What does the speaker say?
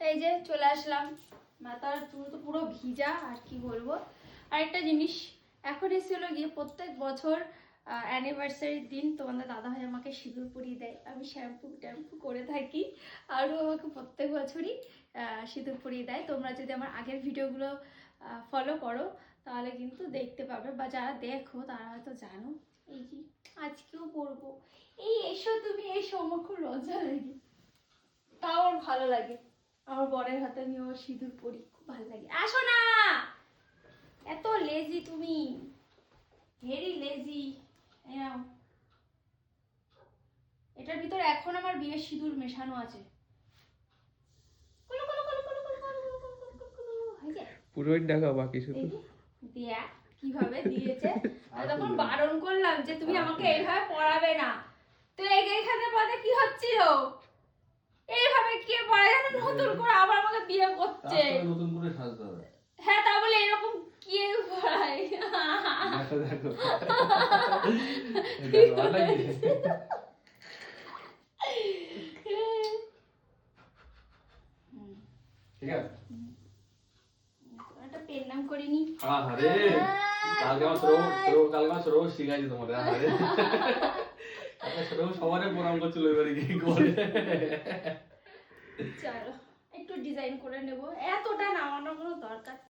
এই যে চলে আসলাম, মাথার চুল তো পুরো ভিজা, আর কি বলবো। আরেকটা জিনিস, এখন এসেছিল গিয়ে প্রত্যেক বছর অ্যানিভার্সারির দিন তোমাদের দাদাভাই আমাকে সিঁদুর পরিয়ে দেয়, আমি শ্যাম্পু ট্যাম্পু করে থাকি, আরও আমাকে প্রত্যেক বছরই সিঁদুর পরিয়ে দেয়। তোমরা যদি আমার আগের ভিডিওগুলো ফলো করো তাহলে কিন্তু দেখতে পাবে, বা যারা দেখো তারা হয়তো জানো। এই যে আজকেও পরবো, এই এসো তুমি এসো, আমার খুব লজ্জা লাগে, তাও আমার ভালো লাগে। আমার বরের হাতে আমি ওর সিঁদুর পরি, খুব ভালো লাগে। আসো না, এত লেজি তুমি, ভেরি লেজি। এটার ভিতরে এখন আমার বিয়ের সিঁদুর মেশানো আছে। পুরোই দেখা বাকি শুধু। দেখ কিভাবে দিয়েছে, আমি তখন বারণ করলাম যে তুমি আমাকে এইভাবে পড়াবে না, তো এইখানে পড়াতে কি হচ্ছিল, এইভাবে কে পড়ায় জানো, নতুন করে আবার আমাকে বিয়ে করছে, নতুন করে সাজতে হবে। হ্যাঁ তা বলে এরকম কে পড়ায়। দেখো ঠিক আছে, একটা পেন নাম করিনি। আরে কালকে আমার সরো শিখাইছি তোমাদের। আরে কালকে সরো সবারে প্রণাম করছিল এবারে কি করে। চলো একটু ডিজাইন করে নেব, এতটা নামানোর কোনো দরকার